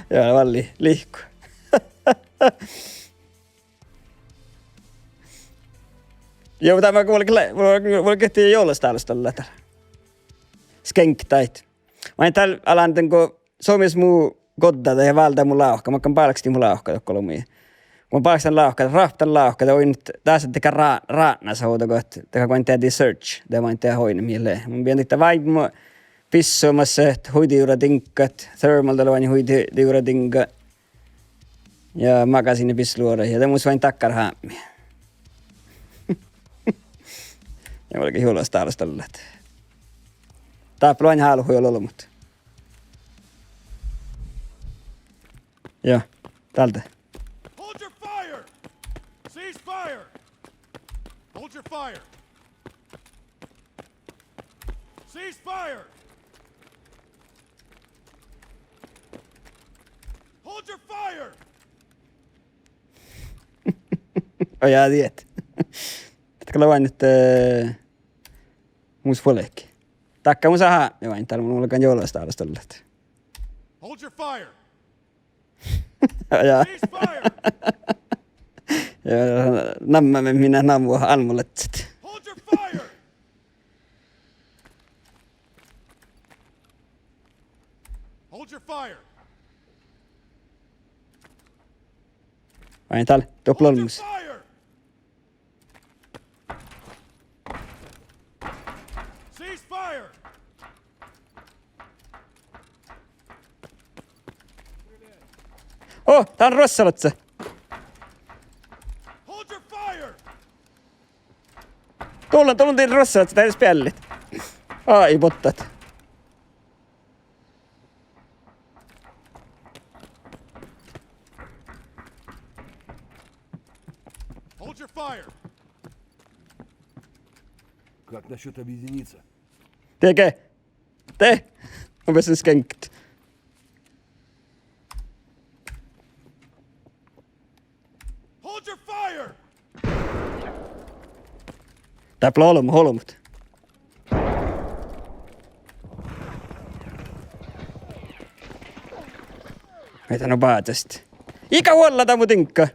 Joo, vaan liikkuu. Joo, mutta mä mulla kehtii joulustaalus tällä täällä. Skenktäit. Mä en täällä alanten, kun Suomessa muu kodda ja valtaa mun lauhka. Mä oon palkasti mun lauhka, jotka lumia. Kun mä palkastan lauhka, rahtan lauhka, ja oin taas tekä raatnassa huuta, kun en tehdä search. Det var inte hoin mieleen. Mun pian tehdä vaimo pissuumassa, huidiuratinkat, thermalta luoni huidiuratinkat. Ja makasin ne pisluoda, ja tämä vain takkar haamia. Ja olikin huolesta täällä tällä. Täällä on haalu huolella, mutta. Joo, täältä. Hold your fire! Cease fire! Hold your fire! Cease fire! Hold your fire! Och jag vet. Det kan vara nyt muus folekki. Takka mun saa. Ja vain täällä mulla kan joulasta alas tällä. Hold your fire! Ja. Cease fire! Ja namma minä namua almuletset. Hold your fire! Hold your fire! Vain täällä Hold your toplolmus. fire! Cease fire! Oh, tää on rossalotsa. Hold your fire! Tullaan teille rossalotsa, tää edes pellit. Ai bottat. Hold your fire! Как насчет объединиться? Teke. Te. On vesi skenkt. Hold your fire! Tää plolum holmut. Meitä no päätästi. Ikä huolella tää mutinkka.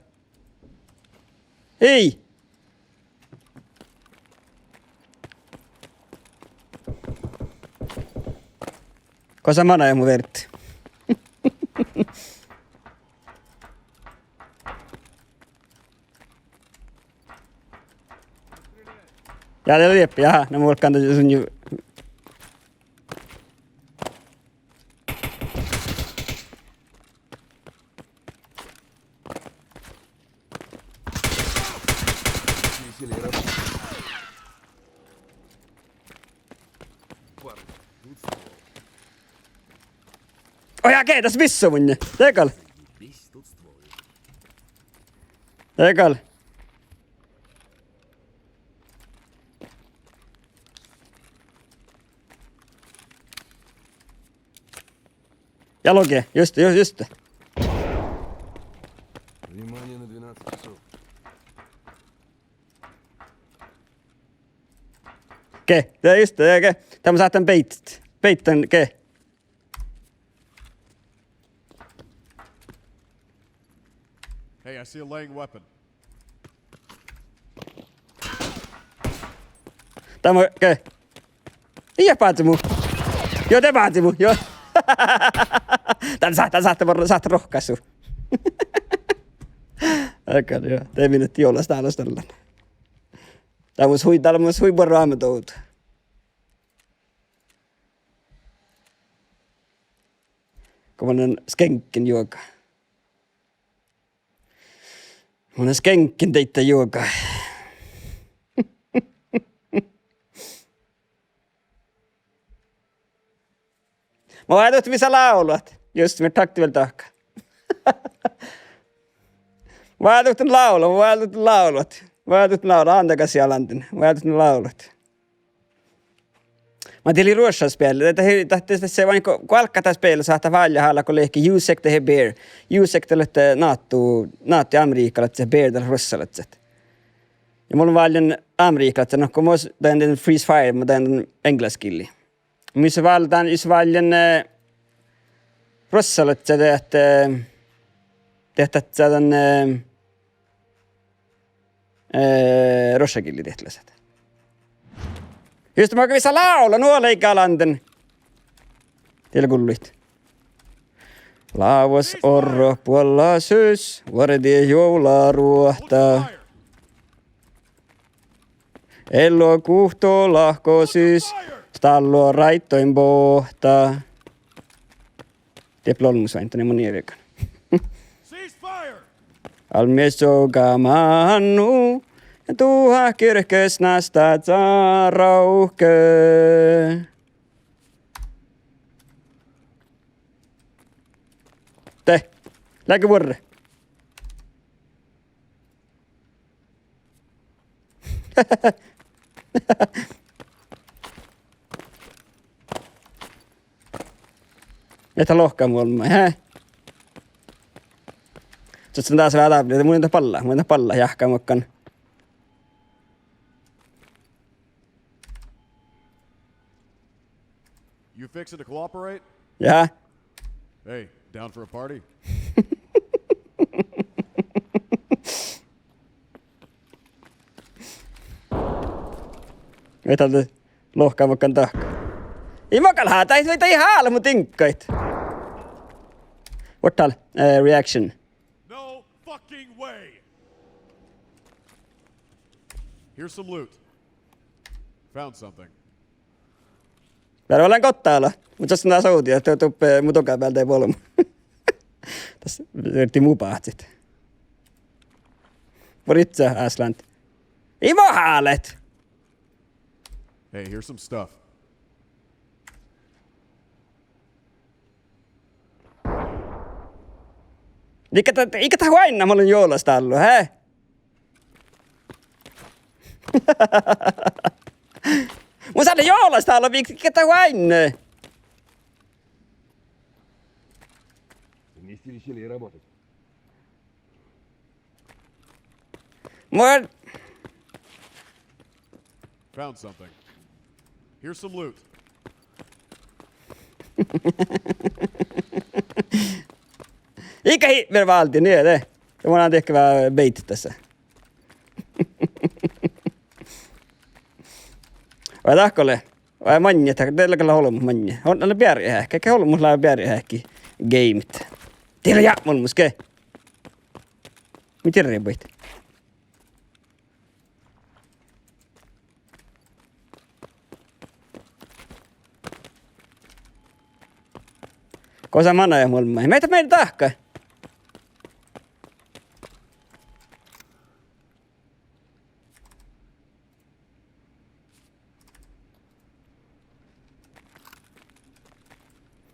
Ei. Kosa mana ja mun vertti. Ja det lieppi, jaha, no mulla kantaa sun ju. Веселье работает. Парни, тут ствол. Oja, keetas vissu munne. Tekal. Весь тут ствол. Tekal. Ja logi, just. Внимание на 12 часов. Ke, det just det, ke. Tämä saa tämän peitten, ke. Hey, I see a laying weapon. Tämä, ke. Iya pääty mu. Joo, te pääty mu, joo. Tän saatte rohkaisu. Aika, joo. Te minut joulasta alas tällän. Tää mun hui borraamme toutu. Kun mä oon skenkin juoka. Mä oon skenkin teitä juoka. Mä ajattelin, missä laulat. Just, me takti vielä tahka. Mä ajattelin laulat. Antakaa siellä antin. Mä ajattelin laulat. Mä tiedin ruotsalaspelillä. Tästä se vain, kun alkaa tässä pelillä, saattaa välja halla, kun lehki Jusek tehdä bear. Jusek tälle naatti amerikkalaiset, se bear tällä ruotsalaiset. Ja mulla on valjan amerikkalaiset, no kun mä den freeze fire, mä den englanskilli. Missä valtaan, jos valjan Rossalet sä tehtä sä tänne Rossakilli tehtäläset. Just mä kävin laula nuolle ikälanten. Teillä kulluit. Laavas orro puolella syys, vartija joulaa ruohtaa. Fire! Ello kuhtoo lahko syys, stallo raittoin pohtaa. Te plolmus vain tänne monia viikon. Cease fire! Almiesoga maannu, ja tuha kyrkös nasta rauhke. Te, lägge vuorre. Että lohkaa mulla, hä? Sitten taas vähän läpi, että mun ei palla, jahkaa mokkan. You fixing to cooperate? Ja, Hey, down for a party? mitä te lohkaa mokkan tahka. Ei mokalhaa, tai ei haala mun tinkkait. What reaction? No fucking way! Here's some loot. Found something. Mä olen kottaalla, mutta jos nää soutia, että tuppee mun toka päältä ei polmu. Tässä yritti mupaat sit. Voritsa Aslant. Ei mohaalet! Hey, here's some stuff. Eikä tää huainna, mä olen joulasta ollut, hä? Mun saada joulasta olla, eikä tää huainna. Вместе решили работать. Mun... Found something. Here's some loot. Eikä hiiver valti, niin te. Ja mun on tehtävä bait tässä. Vai tahkolle? Vai manje, että teillä kyllä holmu manje. On näillä piäriä ehkä, eikä holmu lää piäriä ehkä gameit. Teillä jää molmuske. Miten riipuit? Kosa mana ja molmu. Meitä tahka.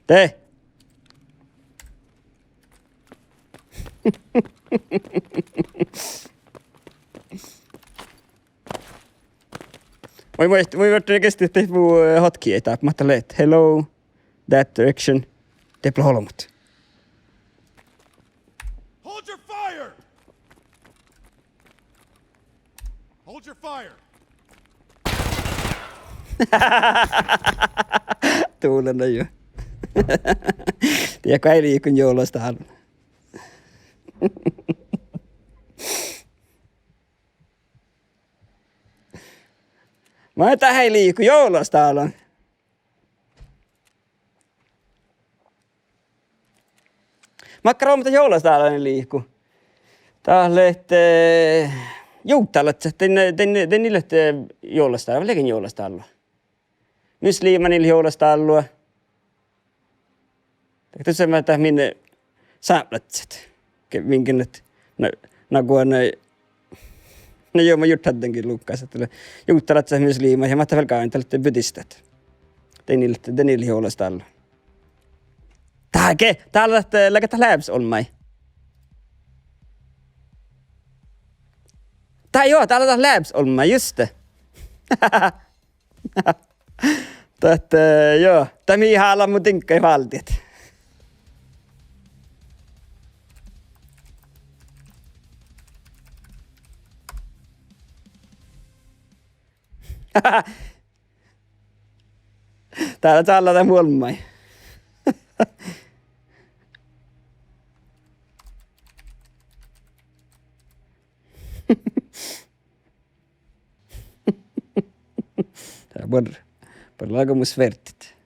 Te. Voi oikeesti tehdä hotkey etä. Mä ajattelin, että hello, that direction. Tepla holmut. Hold your fire! Hold your fire! Tuulena jo. Tiedätkö, ei liikun joulusta halunnut. Mä et ei liiku joulusta halunnut. Makkara mutta joulusta halunnut liiku. Täällä lehte... Juuttalat, tein niille joulusta halunnut. Lekin joulusta halunnut. Myös liimanille joulusta halunnut. Tuossa mä tähän minne saaplatset. Minkin nyt nakua ne joo mä juttankin lukkaas, että juuttalat sä myös liimaa ja mä tähän velkaan tälle budistat. Tein niille joulusta alla. Täällä läkätä läps olmai. Täällä läps olmai, just det. Tätä joo, tämä ihan ala mun tinkkai valtiet. Täällä tämä molmai. Tää on por lago mun svertit.